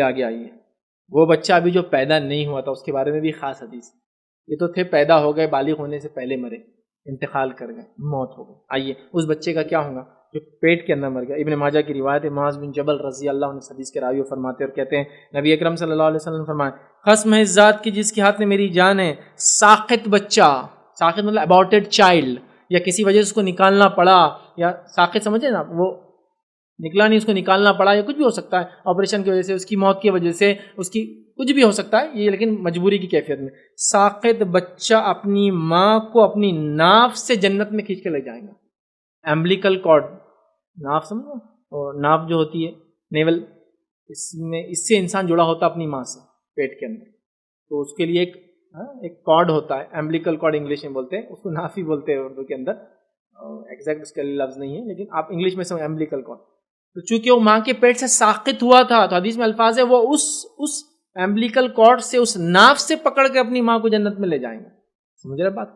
آگے آئیے، وہ بچہ ابھی جو پیدا نہیں ہوا تھا اس کے بارے میں بھی خاص حدیث. یہ تو تھے پیدا ہو گئے، بالغ ہونے سے پہلے مرے، انتقال کر گئے، موت ہو گئی. آئیے اس بچے کا کیا ہوگا جو پیٹ کے اندر مر گیا. ابن ماجہ کی روایت ہے، معاذ بن جبل رضی اللہ عنہ حدیث کے راوی فرماتے اور کہتے ہیں نبی اکرم صلی اللہ علیہ وسلم فرمائے قسم ہے اس ذات کی جس کے ہاتھ میں میری جان ہے، ساقط بچہ، ساقط مطلب ابارٹڈ چائلڈ، یا کسی وجہ سے اس کو نکالنا پڑا، یا ساقط سمجھے نا، وہ نکلا نہیں، اس کو نکالنا پڑا، یا کچھ بھی ہو سکتا ہے، آپریشن کی وجہ سے، اس کی موت کی وجہ سے، اس کی کچھ بھی ہو سکتا ہے یہ، لیکن مجبوری کی کیفیت میں ساقط بچہ اپنی ماں کو اپنی ناف سے جنت میں کھینچ کے لے جائیں گا. ایمبلیکل کارڈ، ناف سمجھو، اور ناف جو ہوتی ہے نیول، اس سے انسان جڑا ہوتا ہے اپنی ماں سے پیٹ کے اندر، تو اس کے لیے ایک کارڈ ہوتا ہے، ایمبلیکل کارڈ انگلش میں بولتے ہیں اس کو، ناف ہی بولتے ہیں اردو کے اندر، ایگزیکٹ اس کا لفظ نہیں ہے لیکن آپ انگلش میں سمجھ ایمبلیکل کارڈ. تو چونکہ وہ ماں کے پیٹ سے ساقط ہوا تھا تو حدیث میں الفاظ ہے وہ اس ایمبلیکل کارڈ سے، اس ناف سے پکڑ کے اپنی ماں کو جنت میں لے جائیں گے. سمجھ رہے بات؟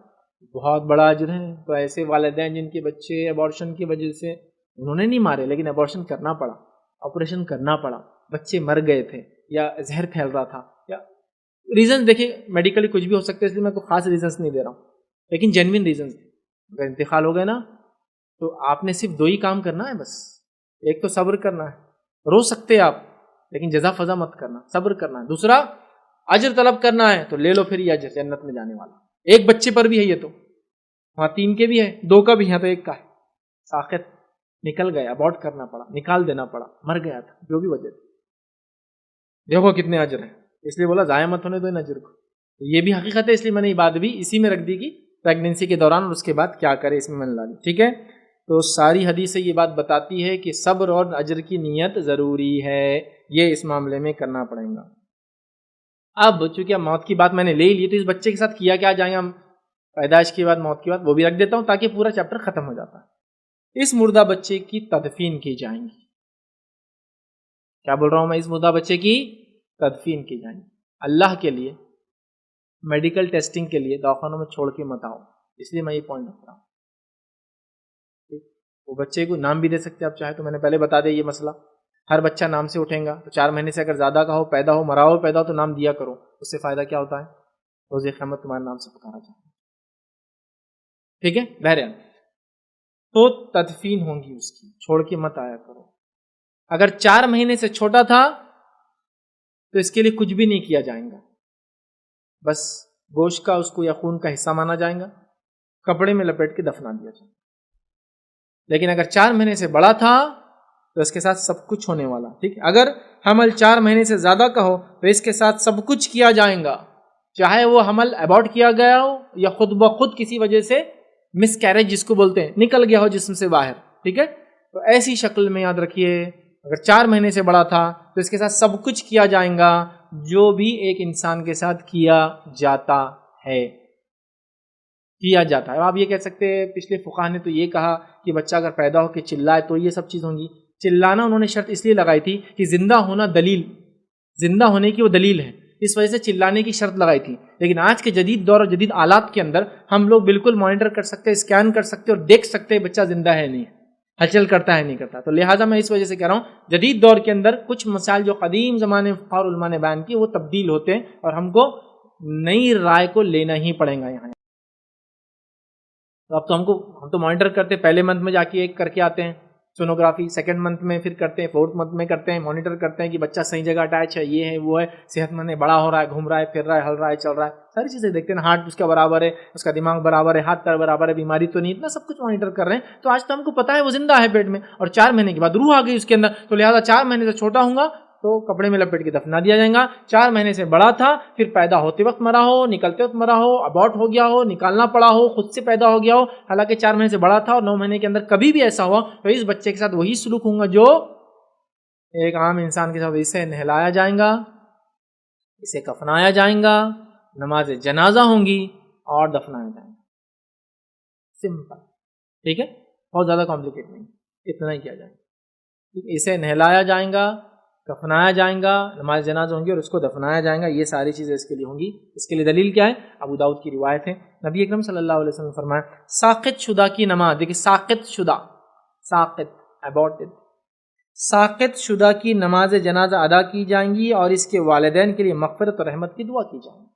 بہت بڑا اجر ہے. تو ایسے والدین جن کے بچے ابارشن کی وجہ سے، انہوں نے نہیں مارے لیکن ابارشن کرنا پڑا، آپریشن کرنا پڑا، بچے مر گئے تھے یا زہر پھیل رہا تھا، یا ریزنز دیکھیں میڈیکلی کچھ بھی ہو سکتا ہے، اس لیے میں کوئی خاص ریزنز نہیں دے رہا ہوں، لیکن جینوین ریزنز تھے. اگر انتقال ہو گئے نا تو آپ نے صرف 2 ہی کام کرنا ہے بس. ایک تو صبر کرنا ہے، رو سکتے آپ لیکن جزا فضا مت کرنا، صبر کرنا ہے. دوسرا اجر طلب کرنا ہے تو لے لو پھر یہ اجر جنت میں جانے والا. ایک بچے پر بھی ہے یہ، تو وہاں 3 کے بھی ہے، 2 کا بھی ہے، تو 1 کا ہے. ساقط نکل گیا، ابورٹ کرنا پڑا، نکال دینا پڑا، مر گیا تھا، جو بھی وجہ تھی. دیکھو کتنے اجر ہیں، اس لیے بولا ضائع مت ہونے دو ان اجر کو. یہ بھی حقیقت ہے، اس لیے میں نے یہ بات بھی اسی میں رکھ دی کہ پریگنینسی کے دوران اور اس کے بعد کیا کرے، اس میں نے لا دی. ٹھیک ہے، تو ساری حدیثیں یہ بات بتاتی ہے کہ صبر اور اجر کی نیت ضروری ہے، یہ اس معاملے میں کرنا پڑے گا. اب چونکہ موت کی بات میں نے لے لی تو اس بچے کے ساتھ کیا جائے گا، ہم پیدائش کے بعد موت کے بعد وہ بھی رکھ دیتا ہوں تاکہ پورا چیپٹر ختم ہو جاتا ہے. اس مردہ بچے کی تدفین کی جائیں گی. کیا بول رہا ہوں میں؟ اس مردہ بچے کی تدفین کی جائیں گی. اللہ کے لیے میڈیکل ٹیسٹنگ کے لیے دواخانوں میں چھوڑ کے مت آؤ، اس لیے میں یہ پوائنٹ رکھ رہا ہوں. وہ بچے کو نام بھی دے سکتے آپ چاہے تو، میں نے پہلے بتا دیا یہ مسئلہ. ہر بچہ نام سے اٹھیں گا تو 4 مہینے سے اگر زیادہ کا ہو، پیدا ہو، مرا ہو پیدا ہو، تو نام دیا کرو. اس سے فائدہ کیا ہوتا ہے؟ روز قیامت تمہارے نام سے پکارا جائے. ٹھیک ہے، بہرحال تو تدفین ہوں گی اس کی، چھوڑ کے مت آیا کرو. اگر 4 مہینے سے چھوٹا تھا تو اس کے لیے کچھ بھی نہیں کیا جائے گا، بس گوشت کا اس کو یا خون کا حصہ مانا جائے گا، کپڑے میں لپیٹ کے دفنا دیا جائے گا. لیکن اگر 4 مہینے سے بڑا تھا تو اس کے ساتھ سب کچھ ہونے والا. ٹھیک ہے، اگر حمل 4 مہینے سے زیادہ کا ہو تو اس کے ساتھ سب کچھ کیا جائے گا، چاہے وہ حمل ابورٹ کیا گیا ہو یا خود بخود کسی وجہ سے مس کیریج جس کو بولتے ہیں، نکل گیا ہو جسم سے باہر. ٹھیک ہے، تو ایسی شکل میں یاد رکھیے اگر 4 مہینے سے بڑا تھا تو اس کے ساتھ سب کچھ کیا جائے گا جو بھی ایک انسان کے ساتھ کیا جاتا ہے. آپ یہ کہہ سکتے ہیں پچھلے فقہا نے تو یہ کہا کہ بچہ اگر پیدا ہو کے چلائے تو یہ سب چیز ہوں گی. چلانا انہوں نے شرط اس لیے لگائی تھی کہ زندہ ہونا دلیل، زندہ ہونے کی وہ دلیل ہے، اس وجہ سے چلانے کی شرط لگائی تھی. لیکن آج کے جدید دور اور جدید آلات کے اندر ہم لوگ بالکل مانیٹر کر سکتے ہیں، اسکین کر سکتے اور دیکھ سکتے ہیں بچہ زندہ ہے نہیں، ہلچل کرتا ہے نہیں کرتا. تو لہٰذا میں اس وجہ سے کہہ رہا ہوں جدید دور کے اندر کچھ مسائل جو قدیم زمانے فقہاء اور علماء نے بیان کی وہ تبدیل ہوتے ہیں اور ہم کو نئی رائے کو لینا ہی پڑے گا. یہاں تو اب تو ہم تو مانیٹر کرتے، پہلے منتھ میں جا کے ایک کر کے آتے ہیں سونوگرافی، سیکنڈ منتھ میں پھر کرتے ہیں، 4تھ منتھ میں کرتے ہیں، مانیٹر کرتے ہیں کہ بچہ صحیح جگہ اٹیچ ہے، یہ ہے وہ ہے، صحت مند ہے، بڑا ہو رہا ہے، گھوم رہا ہے، پھر رہا ہے، ہل رہا ہے، چل رہا ہے، ساری چیزیں دیکھتے ہیں. ہارٹ اس کا برابر ہے، اس کا دماغ برابر ہے، ہاتھ پیر برابر ہے، بیماری تو نہیں، اتنا سب کچھ مانیٹر کر رہے ہیں. تو آج تو ہم کو پتا ہے وہ زندہ ہے پیٹ میں، اور 4 مہینے کے بعد روح آ گئی اس کے اندر، تو لہٰذا 4 مہینے سے چھوٹا ہوں گا تو کپڑے میں لپیٹ کے دفنا دیا جائے گا. 4 مہینے سے بڑا تھا، پھر پیدا ہوتے وقت مرا ہو، نکلتے وقت مرا ہو، ابورٹ ہو گیا ہو، نکالنا پڑا ہو، خود سے پیدا ہو گیا ہو، حالانکہ 4 مہینے سے بڑا تھا اور 9 مہینے کے اندر کبھی بھی ایسا ہوا تو اس بچے کے ساتھ وہی سلوک ہوں گا جو ایک عام انسان کے ساتھ. اسے نہلایا جائے گا، اسے کفنایا جائے گا، نماز جنازہ ہوں گی اور دفنایا جائے گا. سمپل. ٹھیک ہے، بہت زیادہ کمپلیکیٹ نہیں، اتنا ہی کیا جائے گا. اسے نہلایا جائے گا، کفنایا جائے گا، نماز جنازہ ہوں گی اور اس کو دفنایا جائے گا. یہ ساری چیزیں اس کے لیے ہوں گی. اس کے لیے دلیل کیا ہے؟ ابو داؤد کی روایت ہے، نبی اکرم صلی اللہ علیہ وسلم نے فرمایا ساقط شدہ کی نماز. دیکھیے ساقط شدہ، ساقط ابورٹڈ، ساقط شدہ کی نماز جنازہ ادا کی جائیں گی اور اس کے والدین کے لیے مغفرت اور رحمت کی دعا کی جائیں گی۔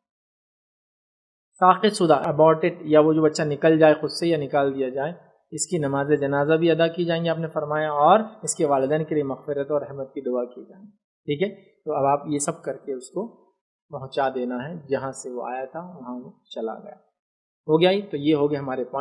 ساقط شدہ ابورٹڈ، یا وہ جو بچہ نکل جائے خود سے یا نکال دیا جائے، اس کی نماز جنازہ بھی ادا کی جائیں گی آپ نے فرمایا، اور اس کے والدین کے لیے مغفرت اور رحمت کی دعا کی جائیں گی۔ ٹھیک ہے، تو اب آپ یہ سب کر کے اس کو پہنچا دینا ہے، جہاں سے وہ آیا تھا وہاں وہ چلا گیا۔ ہو گیا ہی، تو یہ ہو گیا ہمارے پوائنٹ۔